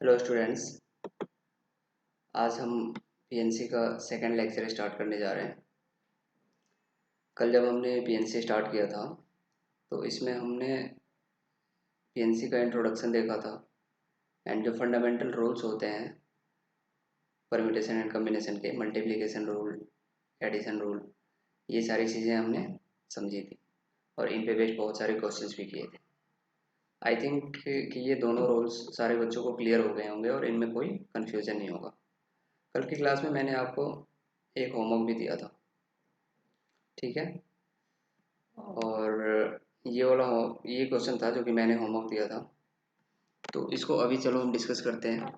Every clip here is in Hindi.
Hello students. आज हम पीएनसी का सेकंड लेक्चर स्टार्ट करने जा रहे हैं। कल जब हमने पीएनसी स्टार्ट किया था तो इसमें हमने पीएनसी का इंट्रोडक्शन देखा था एंड जो फंडामेंटल रूल्स होते हैं परम्यूटेशन एंड कम्बिनेशन के, मल्टीप्लिकेशन रूल, एडिशन रूल, ये सारी चीज़ें हमने समझी थी और इन पे बेस्ड बहुत सारे क्वेश्चंस भी किए थे। आई थिंक कि ये दोनों रूल्स सारे बच्चों को क्लियर हो गए होंगे और इनमें कोई कन्फ्यूजन नहीं होगा। कल की क्लास में मैंने आपको एक होमवर्क भी दिया था, ठीक है। और ये क्वेश्चन था जो कि मैंने होमवर्क दिया था, तो इसको अभी चलो हम डिस्कस करते हैं।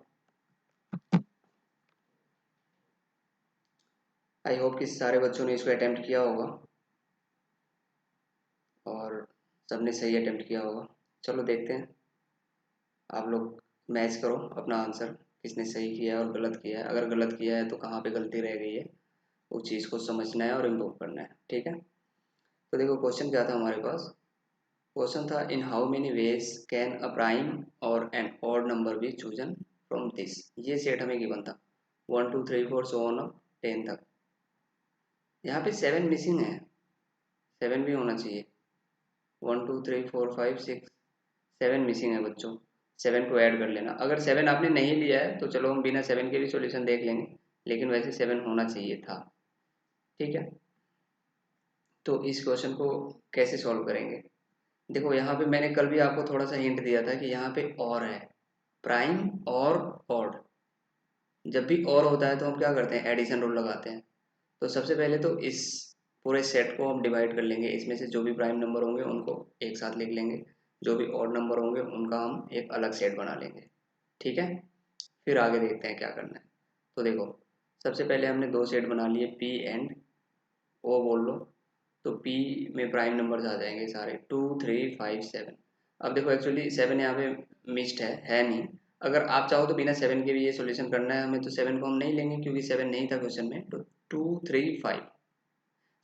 आई होप कि सारे बच्चों ने इसको अटेम्प्ट किया होगा और सबने सही अटेम्प्ट किया होगा। चलो देखते हैं, आप लोग मैच करो अपना आंसर, किसने सही किया है और गलत किया है। अगर गलत किया है तो कहाँ पे गलती रह गई है उस चीज़ को समझना है और इम्प्रूव करना है, ठीक है। तो देखो क्वेश्चन क्या था हमारे पास। क्वेश्चन था in how many ways can a prime or an odd number be chosen from this. ये सेट हमें गिवन था 1 2 3 4 सो ऑन अप 10 तक। यहाँ पे 7 मिसिंग है, 7 भी होना चाहिए। 1 2 3 4 5 6 7 मिसिंग है बच्चों। 7 को ऐड कर लेना। अगर 7 आपने नहीं लिया है तो चलो हम बिना 7 के भी सॉल्यूशन देख लेंगे, लेकिन वैसे 7 होना चाहिए था, ठीक है। तो इस क्वेश्चन को कैसे सॉल्व करेंगे। देखो यहाँ पे मैंने कल भी आपको थोड़ा सा हिंट दिया था कि यहाँ पे और है, प्राइम और ऑड। जब भी और होता है तो हम क्या करते हैं, एडिशन रूल लगाते हैं। तो सबसे पहले तो इस पूरे सेट को हम डिवाइड कर लेंगे। इसमें से जो भी प्राइम नंबर होंगे उनको एक साथ लिख लेंगे, जो भी ऑड नंबर होंगे उनका हम एक अलग सेट बना लेंगे, ठीक है। फिर आगे देखते हैं क्या करना है। तो देखो सबसे पहले हमने दो सेट बना लिए, पी एंड ओ बोल लो। तो P में प्राइम नंबर्स आ जाएंगे सारे 2 3 5 7। अब देखो एक्चुअली 7 यहाँ पे मिस्ड है नहीं। अगर आप चाहो तो बिना 7 के भी ये सॉल्यूशन करना है हमें, तो 7 को हम नहीं लेंगे क्योंकि 7 नहीं था क्वेश्चन में। तो 2 3 5,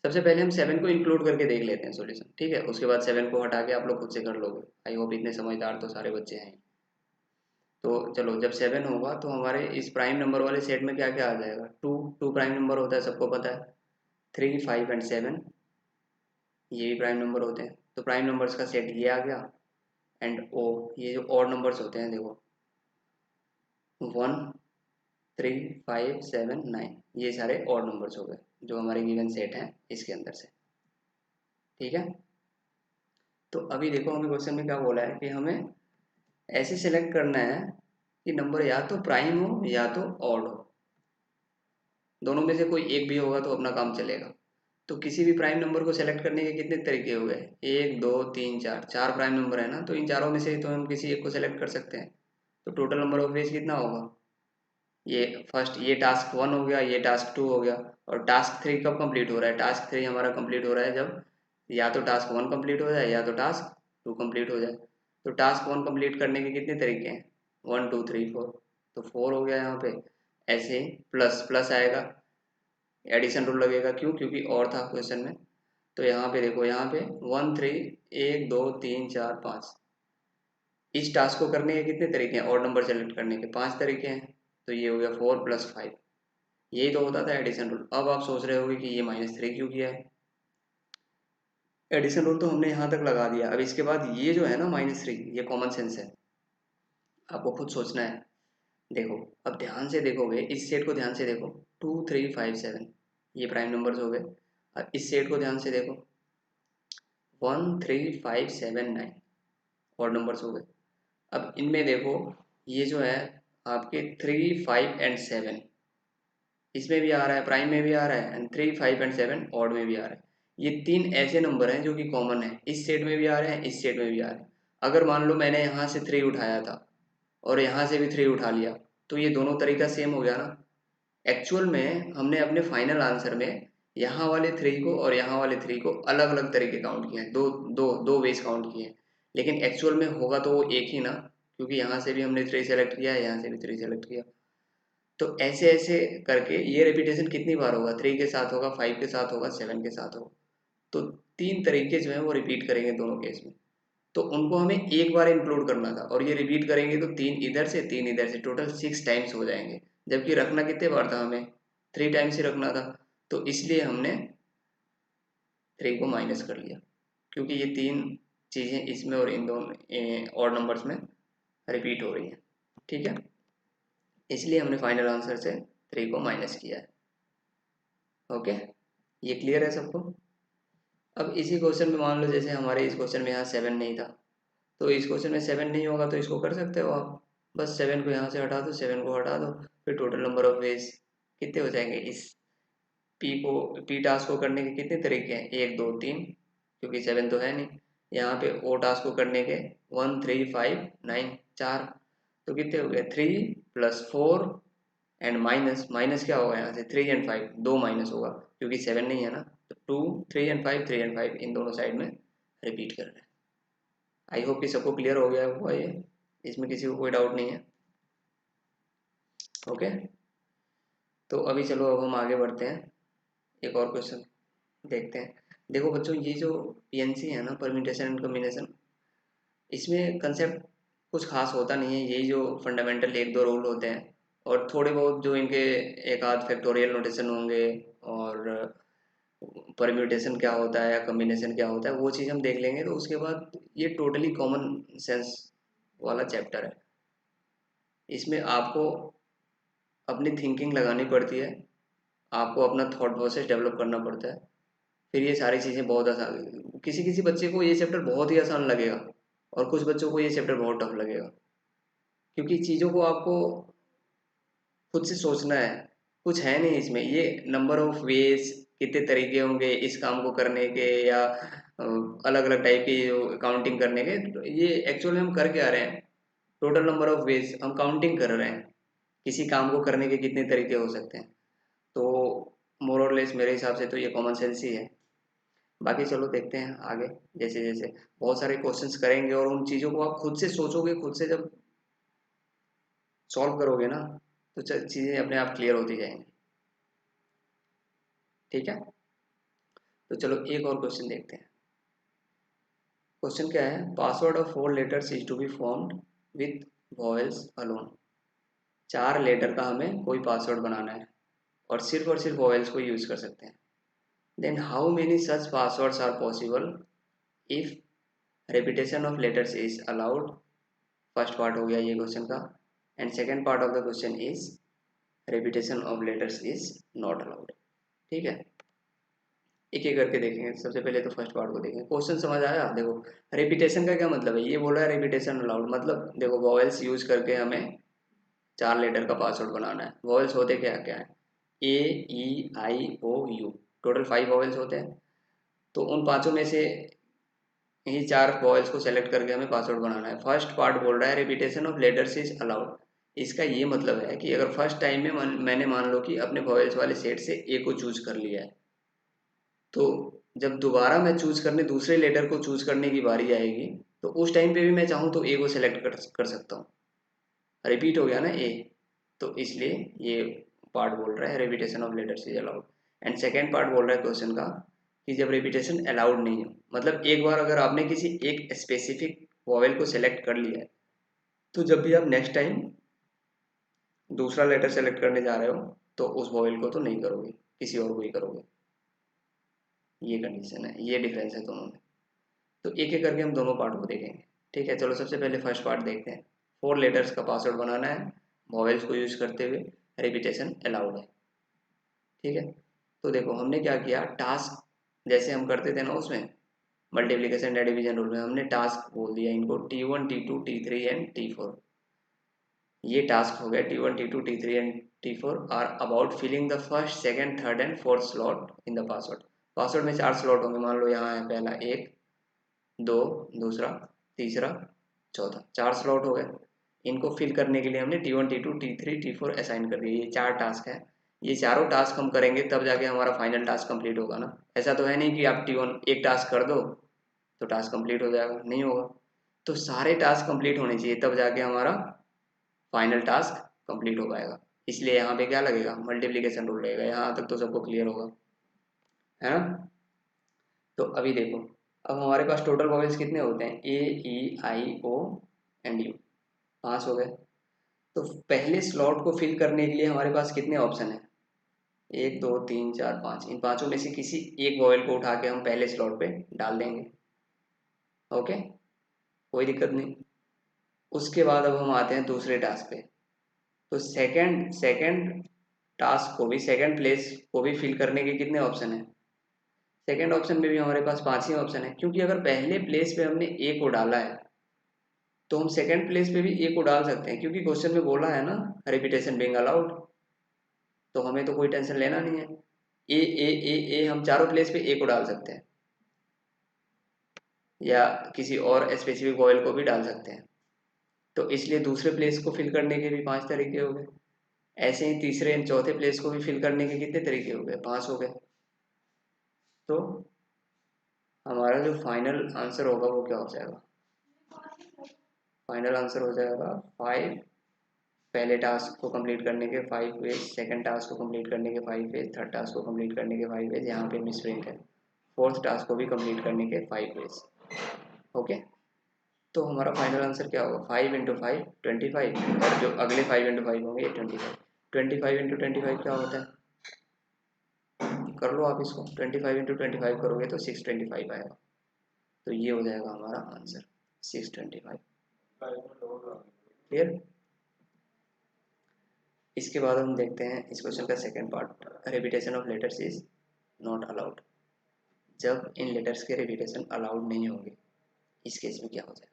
सबसे पहले हम 7 को इंक्लूड करके देख लेते हैं सॉल्यूशन, ठीक है। उसके बाद 7 को हटा के आप लोग खुद से कर लोगे। आई होप इतने समझदार तो सारे बच्चे हैं। तो चलो जब 7 होगा तो हमारे इस प्राइम नंबर वाले सेट में क्या क्या आ जाएगा। टू प्राइम नंबर होता है, सबको पता है। 3 5 एंड 7 ये भी प्राइम नंबर होते हैं। तो प्राइम नंबर्स का सेट ये आ गया। एंड ओ, ये जो ऑड नंबर्स होते हैं देखो 1 3 5 7 9, ये सारे ऑड नंबर्स हो गए जो हमारे गिवन सेट हैं इसके अंदर से, ठीक है। तो अभी देखो हमें क्वेश्चन में क्या बोला है कि हमें ऐसे सिलेक्ट करना है कि नंबर या तो प्राइम हो या तो ऑड हो। दोनों में से कोई एक भी होगा तो अपना काम चलेगा। तो किसी भी प्राइम नंबर को सेलेक्ट करने के कितने तरीके हो गए, 1 2 3 4, चार प्राइम नंबर है ना। तो इन चारों में से तो हम किसी एक को सेलेक्ट कर सकते हैं। तो टोटल नंबर ऑफ वेज कितना होगा, ये फर्स्ट ये टास्क 1 हो गया, ये टास्क 2 हो गया। और टास्क 3 कब कंप्लीट हो रहा है, टास्क 3 हमारा कंप्लीट हो रहा है जब या तो टास्क 1 कंप्लीट हो जाए या तो टास्क 2 कंप्लीट हो जाए। तो टास्क 1 कंप्लीट करने के कितने तरीके हैं, 1 2 3 4। तो 4 हो गया यहाँ पे। ऐसे ही प्लस प्लस आएगा, एडिशन रूल लगेगा, क्यों, क्योंकि और था क्वेश्चन में। तो यहाँ पे देखो, यहाँ पे 1 3 1 2 3 4 5, इस टास्क को करने के कितने तरीके हैं, और नंबर सेलेक्ट करने के 5 तरीके हैं। तो ये हो गया 4 + 5, यही तो होता था एडिशन रूल। अब आप सोच रहे होगे कि ये -3 क्यों किया है। एडिशन रूल तो हमने यहाँ तक लगा दिया। अब इसके बाद ये जो है ना -3, ये कॉमन सेंस है, आपको खुद सोचना है। देखो अब ध्यान से देखोगे, इस सेट को ध्यान से देखो, 2 3 5 7 ये प्राइम नंबर्स हो गए। अब इस सेट को ध्यान से देखो, 1 3 5 7 9 और नंबर्स हो गए। अब इनमें देखो, ये जो है आपके 3 5 एंड 7, इसमें भी आ रहा है, प्राइम में भी आ रहा है, एंड 3 5 एंड 7 ऑड में भी आ रहा है। ये तीन ऐसे नंबर हैं जो कि कॉमन है, इस सेट में भी आ रहे हैं, इस सेट में भी आ रहे हैं। अगर मान लो मैंने यहाँ से 3 उठाया था और यहाँ से भी 3 उठा लिया, तो ये दोनों तरीका सेम हो गया ना। एक्चुअल में हमने अपने फाइनल आंसर में यहाँ वाले 3 को और यहाँ वाले 3 को अलग अलग तरीके काउंट किए हैं, दो दो दो वेज काउंट किए हैं। लेकिन एक्चुअल में होगा तो वो एक ही ना, क्योंकि यहाँ से भी हमने 3 सेलेक्ट किया है, यहाँ से भी 3 सेलेक्ट किया। तो ऐसे ऐसे करके ये रिपीटेशन कितनी बार होगा, 3 के साथ होगा, 5 के साथ होगा, 7 के साथ होगा। तो तीन तरीके जो है वो रिपीट करेंगे दोनों केस में। तो उनको हमें एक बार इंक्लूड करना था, और ये रिपीट करेंगे तो 3 इधर से 3 इधर से, टोटल 6 टाइम्स हो जाएंगे, जबकि रखना कितने बार था, हमें 3 टाइम्स ही रखना था। तो इसलिए हमने 3 को माइनस कर लिया, क्योंकि ये 3 चीज़ें इसमें और इन दोनों और नंबर्स में रिपीट हो रही हैं। ठीक है, इसलिए हमने फाइनल आंसर से 3 को माइनस किया है। ओके, ये क्लियर है सबको? अब इसी क्वेश्चन में मान लो जैसे हमारे इस क्वेश्चन में यहाँ 7 नहीं था, तो इस क्वेश्चन में 7 नहीं होगा, तो इसको कर सकते हो आप, बस 7 को यहाँ से हटा दो, 7 को हटा दो, फिर टोटल नंबर ऑफ वेज कितने हो जाएंगे। इस पी टास्क को करने के कितने तरीके हैं, 1 2 3, क्योंकि 7 तो है नहीं। यहाँ पे ओ टास्क को करने के 1 3 5 9 4, तो कितने हो गए, 3 प्लस 4 एंड माइनस, माइनस क्या होगा यहाँ से, 3 एंड 5, दो माइनस होगा क्योंकि 7 नहीं है ना, तो 2 3 एंड 5, 3 एंड 5 इन दोनों साइड में रिपीट कर रहे हैं। आई होप कि सबको क्लियर हो गया होगा ये, इसमें किसी को कोई डाउट नहीं है। ओके, तो अभी चलो अब हम आगे बढ़ते हैं, एक और क्वेश्चन देखते हैं। देखो बच्चों, ये जो पीएनसी है ना, परम्यूटेशन एंड कॉम्बिनेशन, इसमें कंसेप्ट कुछ खास होता नहीं है, यही जो फंडामेंटल एक दो रूल होते हैं, और थोड़े बहुत जो इनके एक आध फैक्टोरियल नोटेशन होंगे, और परम्यूटेशन क्या होता है या कॉम्बिनेशन क्या होता है, वो चीज़ हम देख लेंगे। तो उसके बाद ये टोटली कॉमन सेंस वाला चैप्टर है, इसमें आपको अपनी थिंकिंग लगानी पड़ती है, आपको अपना थॉट प्रोसेस डेवलप करना पड़ता है, फिर ये सारी चीज़ें बहुत आसान, किसी किसी बच्चे को ये चैप्टर बहुत ही आसान लगेगा, और कुछ बच्चों को ये चैप्टर बहुत टफ लगेगा, क्योंकि चीज़ों को आपको खुद से सोचना है, कुछ है नहीं इसमें, ये नंबर ऑफ वेज, कितने तरीके होंगे इस काम को करने के, या अलग अलग टाइप की जो काउंटिंग करने के, तो ये एक्चुअली हम कर क्या रहे हैं, टोटल नंबर ऑफ वेज हम काउंटिंग कर रहे हैं, किसी काम को करने के कितने तरीके हो सकते हैं। तो मोर और लेस मेरे हिसाब से तो ये कॉमन सेंस ही है। बाकी चलो देखते हैं आगे, जैसे जैसे बहुत सारे क्वेश्चंस करेंगे, और उन चीज़ों को आप खुद से सोचोगे, खुद से जब सॉल्व करोगे ना, तो चीज़ें अपने आप क्लियर होती जाएंगी। ठीक है, तो चलो एक और क्वेश्चन देखते हैं। क्वेश्चन क्या है, password of 4 letters is to be formed with vowels alone. 4 letter का हमें कोई पासवर्ड बनाना है, और सिर्फ वॉवेल्स को यूज कर सकते हैं। Then how many such passwords are possible if repetition of letters is allowed। First part हो गया ये क्वेश्चन का, and second part of the question is repetition of letters is not allowed। ठीक है, एक एक करके देखेंगे। सबसे पहले तो फर्स्ट पार्ट को देखेंगे, क्वेश्चन समझ आया। देखो, रेपिटेशन का क्या मतलब है, ये बोल रहा है रेपिटेशन अलाउड, मतलब देखो वॉवेल्स यूज करके हमें 4 लेटर का पासवर्ड बनाना है। वॉवेल्स होते क्या क्या है, A E I O U, total 5 vowels होते हैं, तो उन पांचों में से ये 4 वॉवेल्स को सेलेक्ट करके हमें पासवर्ड बनाना है। फर्स्ट पार्ट बोल रहा है repetition of letters is allowed. इसका ये मतलब है कि अगर फर्स्ट टाइम में मैंने मान लो कि अपने वॉवेल्स वाले सेट से ए को चूज कर लिया है, तो जब दोबारा मैं चूज करने दूसरे लेटर को चूज करने की बारी आएगी, तो उस टाइम पे भी मैं चाहूँ तो ए को सेलेक्ट कर सकता हूँ। रिपीट हो गया ना ए, तो इसलिए ये पार्ट बोल रहा है repetition of letters is allowed. And second part बोल रहा है क्वेश्चन का कि जब रिपीटेशन अलाउड नहीं हो, मतलब एक बार अगर आपने किसी एक स्पेसिफिक वॉवेल को सेलेक्ट कर लिया है, तो जब भी आप नेक्स्ट टाइम दूसरा लेटर सेलेक्ट करने जा रहे हो, तो उस वॉवेल को तो नहीं करोगे, किसी और को ही करोगे। ये कंडीशन है, ये डिफरेंस है दोनों में। तो एक एक करके हम दोनों पार्ट को देखेंगे। ठीक है, चलो सबसे पहले फर्स्ट पार्ट देखते हैं। 4 लेटर्स का पासवर्ड बनाना है, वॉवेल्स को यूज करते हुए, रिपीटेशन अलाउड है। ठीक है, तो देखो हमने क्या किया, टास्क जैसे हम करते थे ना उसमें मल्टीप्लिकेशन या डिवीजन रूल में, हमने टास्क बोल दिया इनको T1 T2 T3 and T4। ये टास्क हो गया T1 T2 T3 and T4 are about filling the first second third and fourth slot in the password. Password में 4 स्लॉट होंगे, मान लो यहाँ है पहला 1 2, दूसरा, तीसरा, चौथा, 4 स्लॉट हो गए। इनको फिल करने के लिए हमने T1 T2 T3 T4 assign कर दिए। ये 4 टास्क है, ये चारों टास्क हम करेंगे तब जाके हमारा फाइनल टास्क कंप्लीट होगा ना। ऐसा तो है नहीं कि आप T1 एक टास्क कर दो तो टास्क कंप्लीट हो जाएगा, नहीं होगा। तो सारे टास्क कंप्लीट होने चाहिए तब जाके हमारा फाइनल टास्क कंप्लीट हो पाएगा। इसलिए यहाँ पे क्या लगेगा, मल्टीप्लीकेशन रूल लगेगा। यहाँ तक तो सबको क्लियर होगा, है ना। तो अभी देखो, अब हमारे पास टोटल वॉवेल्स कितने होते हैं, ए ई आई ओ एंड यू, 5 हो गए। तो पहले स्लॉट को फिल करने के लिए हमारे पास कितने ऑप्शन हैं, 1 2 3 4 5, इन पांचों में से किसी एक वॉवेल को उठा के हम पहले स्लॉट पे डाल देंगे। ओके, कोई दिक्कत नहीं। उसके बाद अब हम आते हैं दूसरे टास्क पे। तो सेकंड सेकंड टास्क को भी, सेकंड प्लेस को भी फिल करने के कितने ऑप्शन है, सेकंड ऑप्शन में भी हमारे पास 5 ही ऑप्शन है, क्योंकि अगर पहले प्लेस पे हमने ए को डाला है तो हम सेकंड प्लेस पे भी ए को डाल सकते हैं, क्योंकि क्वेश्चन में बोला है ना रिपीटेशन बीइंग अलाउड, तो हमें तो कोई टेंशन लेना नहीं है। ए हम चारों प्लेस पे ए को डाल सकते हैं, या किसी और स्पेसिफिक वॉवेल को भी डाल सकते हैं। तो इसलिए दूसरे प्लेस को फिल करने के भी 5 तरीके हो गए। ऐसे ही तीसरे एंड चौथे प्लेस को भी फिल करने के कितने तरीके हो गए, 5 हो गए। तो हमारा जो फाइनल आंसर होगा वो क्या हो जाएगा, फाइनल आंसर हो जाएगा 5। पहले टास्क को कंप्लीट करने के 5 वेज, सेकंड टास्क को कंप्लीट करने के 5 वेज, थर्ड टास्क को कंप्लीट करने के 5 वेज, यहाँ पे मिस प्रिंट है, फोर्थ टास्क को भी कंप्लीट करने के 5 वेज। ओके, तो हमारा फाइनल आंसर क्या होगा, 5 × 5 25, और जो अगले 5 × 5 होंगे ये 25। 25 × 25 क्या होता है, कर लो आप इसको, 25 × 25 करोगे तो 625 आएगा। तो ये हो जाएगा हमारा आंसर 625। क्लियर। इसके बाद हम देखते हैं इस क्वेश्चन का second part, repetition of letters is not allowed. जब इन लेटर्स के रिपीटेशन अलाउड नहीं होंगे, इस केस में क्या हो जाएगा।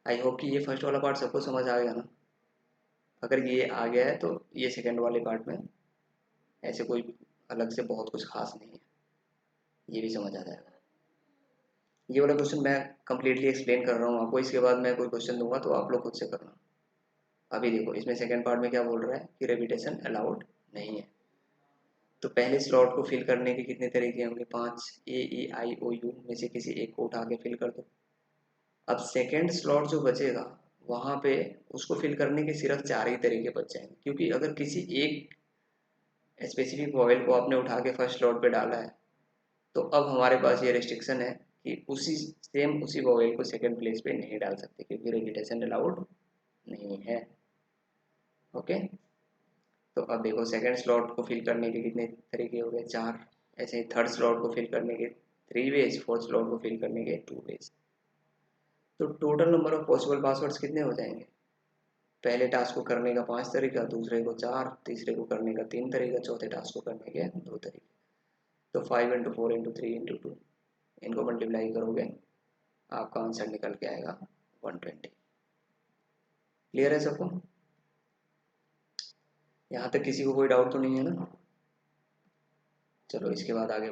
आई होप कि ये फर्स्ट वाला पार्ट सबको समझ आएगा ना। अगर ये आ गया है तो ये सेकंड वाले पार्ट में ऐसे कोई अलग से बहुत कुछ खास नहीं है, ये भी समझ आ जाएगा। ये वाला क्वेश्चन मैं कंप्लीटली एक्सप्लेन कर रहा हूँ आपको, इसके बाद मैं कोई क्वेश्चन दूंगा तो आप लोग खुद से करना। अभी देखो इसमें सेकंड पार्ट में क्या बोल रहा है कि रिपीटेशन अलाउड नहीं है। तो पहले स्लॉट को फिल करने के कितने तरीके होंगे, 5, ए ई आई ओ यू में से किसी एक को उठा के फिल कर दो। अब सेकेंड स्लॉट जो बचेगा वहां पे उसको फिल करने के सिर्फ 4 ही तरीके बच जाएंगे, क्योंकि अगर किसी एक स्पेसिफिक वॉवेल को आपने उठा के फर्स्ट स्लॉट पे डाला है तो अब हमारे पास ये रिस्ट्रिक्शन है कि उसी वॉवेल को सेकंड प्लेस पे नहीं डाल सकते, क्योंकि रिपीटेशन अलाउड नहीं है। ओके, तो अब देखो सेकंड स्लॉट को फिल करने के कितने तरीके हो गए, 4। ऐसे ही थर्ड स्लॉट को फिल करने के 3 वेज, फोर्थ स्लॉट को फिल करने के 2 वेज। तो total number of possible passwords कितने हो जाएंगे, पहले टास्क को करने का 5 तरीका, दूसरे को 4, तीसरे को करने का 3 तरीका, चौथे टास्क को करने के 2 तरीके। तो 5 × 4 × 3 × 2 इनको मल्टीप्लाई करोगे आपका आंसर निकल के आएगा 120। क्लियर है सबको, यहाँ तक किसी को कोई डाउट तो नहीं है ना। चलो इसके बाद आगे